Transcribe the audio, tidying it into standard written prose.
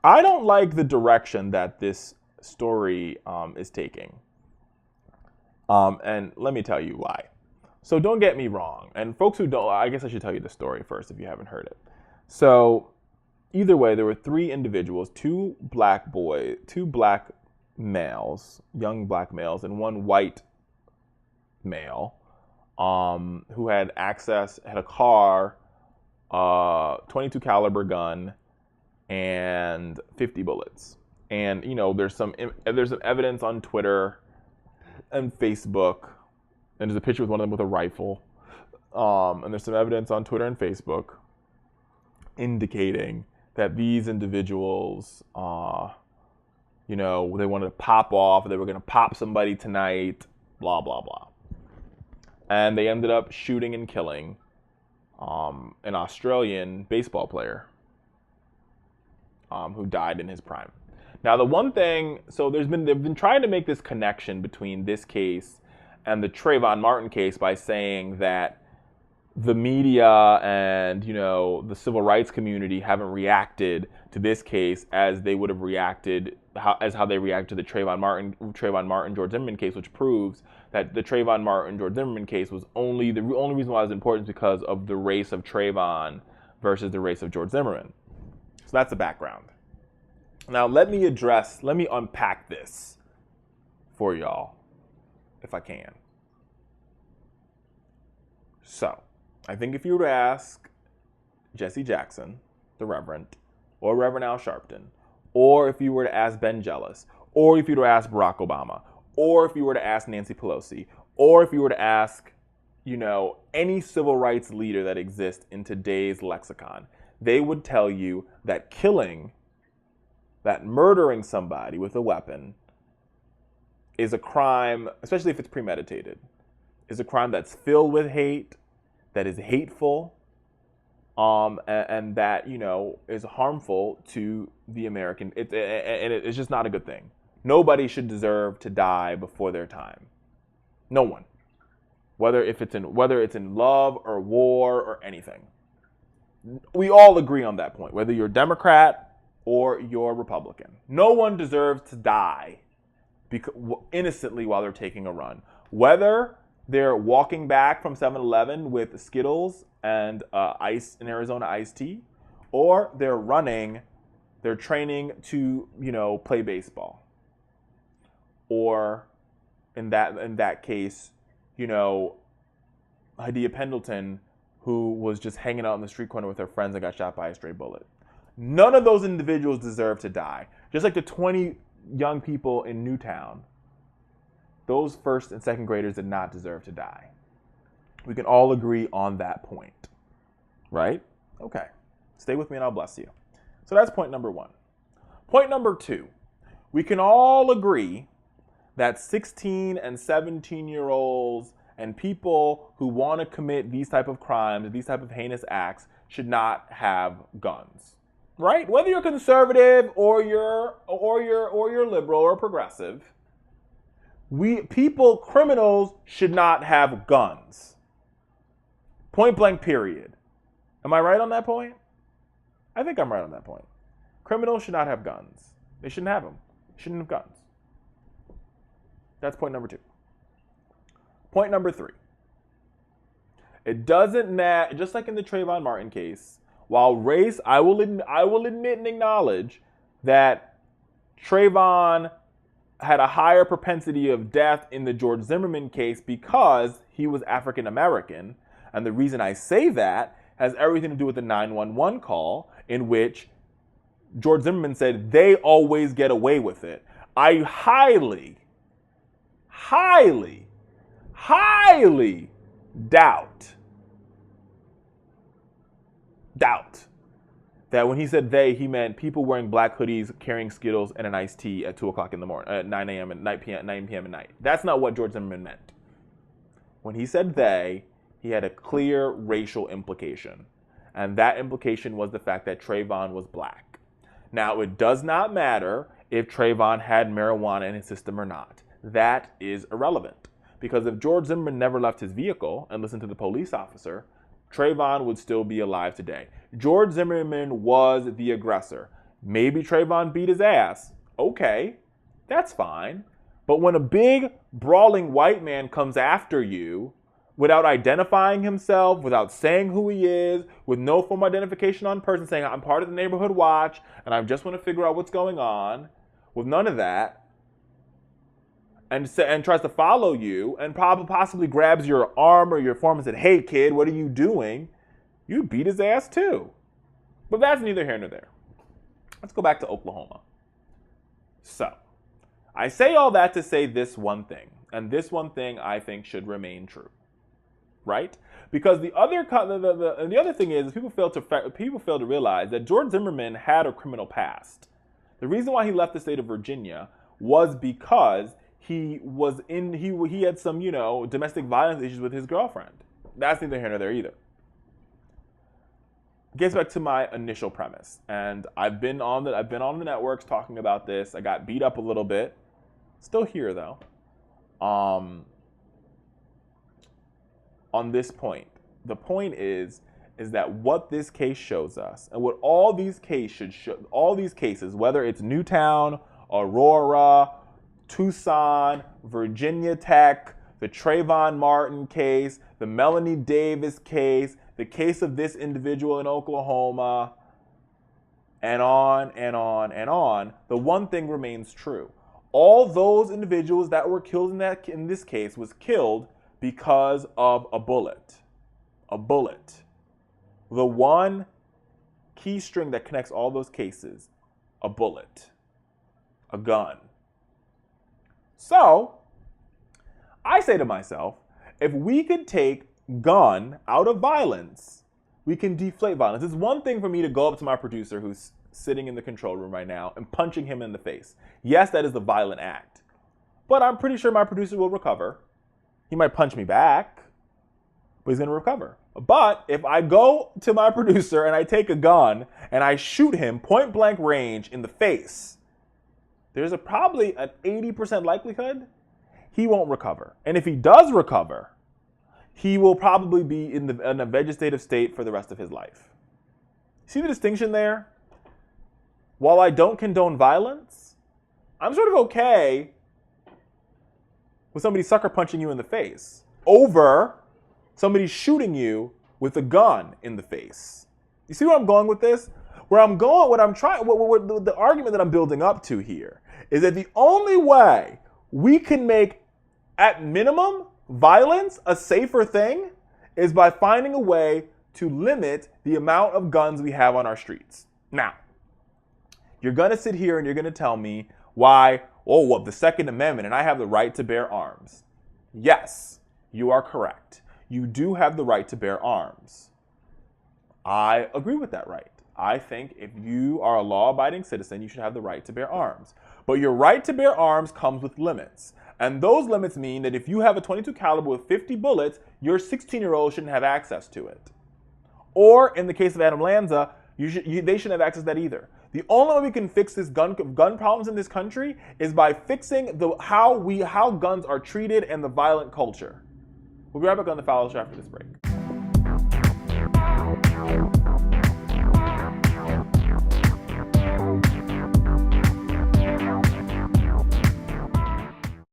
I don't like the direction that this story is taking. And let me tell you why. So don't get me wrong. And folks who don't, I guess I should tell you the story first if you haven't heard it. So either way, there were three individuals, two black males, young black males, and one white male, who had a car, 22 caliber gun, and 50 bullets. And there's some evidence on Twitter and Facebook, and there's a picture with one of them with a rifle. And there's some evidence on Twitter and Facebook indicating that these individuals, they wanted to pop off, they were going to pop somebody tonight, blah, blah, blah. And they ended up shooting and killing an Australian baseball player who died in his prime. Now, the one thing, so they've been trying to make this connection between this case and the Trayvon Martin case by saying that the media and the civil rights community haven't reacted to this case as they would have reacted how they reacted to the Trayvon Martin George Zimmerman case, which proves that the Trayvon Martin George Zimmerman case was the only reason why it was important is because of the race of Trayvon versus the race of George Zimmerman. So that's the background. Now let me unpack this for y'all, if I can. So, I think if you were to ask Jesse Jackson, the Reverend, or Reverend Al Sharpton, or if you were to ask Ben Jealous, or if you were to ask Barack Obama, or if you were to ask Nancy Pelosi, or if you were to ask, any civil rights leader that exists in today's lexicon, they would tell you that murdering somebody with a weapon is a crime, especially if it's premeditated, is a crime that's filled with hate, that is hateful, and that, is harmful to the American. It's just not a good thing. Nobody should deserve to die before their time. No one. Whether it's in love or war or anything. We all agree on that point, whether you're Democrat or you're Republican. No one deserves to die innocently while they're taking a run. Whether they're walking back from 7-Eleven with Skittles and Arizona iced tea, or they're training to, play baseball. Or in that case, Hadia Pendleton, who was just hanging out on the street corner with her friends and got shot by a stray bullet. None of those individuals deserve to die. Just like the 20 young people in Newtown, those first and second graders did not deserve to die. We can all agree on that point, right? Okay, stay with me and I'll bless you. So that's point number one. Point number two, we can all agree that 16 and 17-year-olds and people who want to commit these type of crimes, these type of heinous acts, should not have guns, right? Whether you're conservative or you're liberal or progressive, criminals should not have guns. Point blank, period. Am I right on that point? I think I'm right on that point. Criminals should not have guns. They shouldn't have them. They shouldn't have guns. That's point number two. Point number three. It doesn't matter, just like in the Trayvon Martin case, while race, I will admit and acknowledge that Trayvon had a higher propensity of death in the George Zimmerman case because he was African American. And the reason I say that has everything to do with the 911 call in which George Zimmerman said they always get away with it. I highly doubt that when he said they, he meant people wearing black hoodies, carrying Skittles and an iced tea at 2 o'clock in the morning, at 9 a.m. and 9 p.m. at night. That's not what George Zimmerman meant. When he said they, he had a clear racial implication. And that implication was the fact that Trayvon was black. Now, it does not matter if Trayvon had marijuana in his system or not. That is irrelevant. Because if George Zimmerman never left his vehicle and listened to the police officer, Trayvon would still be alive today. George Zimmerman was the aggressor. Maybe Trayvon beat his ass. Okay, that's fine. But when a big, brawling white man comes after you without identifying himself, without saying who he is, with no form of identification on person, saying, I'm part of the neighborhood watch, and I just want to figure out what's going on, with none of that, and tries to follow you, and possibly grabs your arm or your form and said, hey, kid, what are you doing? You beat his ass, too. But that's neither here nor there. Let's go back to Oklahoma. So, I say all that to say this one thing, and this one thing I think should remain true, right? Because the other thing is people fail to realize that George Zimmerman had a criminal past. The reason why he left the state of Virginia was because he had some, domestic violence issues with his girlfriend. That's neither here nor there either. Gets back to my initial premise, and I've been on the networks talking about this. I got beat up a little bit, still here though. On this point, the point is that what this case shows us, and what all these cases should show, all these cases, whether it's Newtown, Aurora, Tucson, Virginia Tech, the Trayvon Martin case, the Melanie Davis case, the case of this individual in Oklahoma, and on and on and on, the one thing remains true. All those individuals that were killed in this case was killed because of a bullet. A bullet. The one key string that connects all those cases, a bullet. A gun. So, I say to myself, if we could take gun out of violence, we can deflate violence. It's one thing for me to go up to my producer who's sitting in the control room right now and punching him in the face. Yes, that is a violent act. But I'm pretty sure my producer will recover. He might punch me back, but he's going to recover. But if I go to my producer and I take a gun and I shoot him point blank range in the face, there's probably an 80% likelihood he won't recover. And if he does recover, he will probably be in a vegetative state for the rest of his life. See the distinction there? While I don't condone violence, I'm sort of okay with somebody sucker punching you in the face over somebody shooting you with a gun in the face. You see where I'm going with this? The argument that I'm building up to here is that the only way we can make, at minimum, violence a safer thing is by finding a way to limit the amount of guns we have on our streets. Now, you're going to sit here and you're going to tell me why, the Second Amendment and I have the right to bear arms. Yes, you are correct. You do have the right to bear arms. I agree with that right. I think if you are a law-abiding citizen, you should have the right to bear arms. But your right to bear arms comes with limits. And those limits mean that if you have a .22 caliber with 50 bullets, your 16-year-old shouldn't have access to it. Or in the case of Adam Lanza, they shouldn't have access to that either. The only way we can fix this gun problems in this country is by fixing how guns are treated and the violent culture. We'll be right back on the Fowler Show after this break.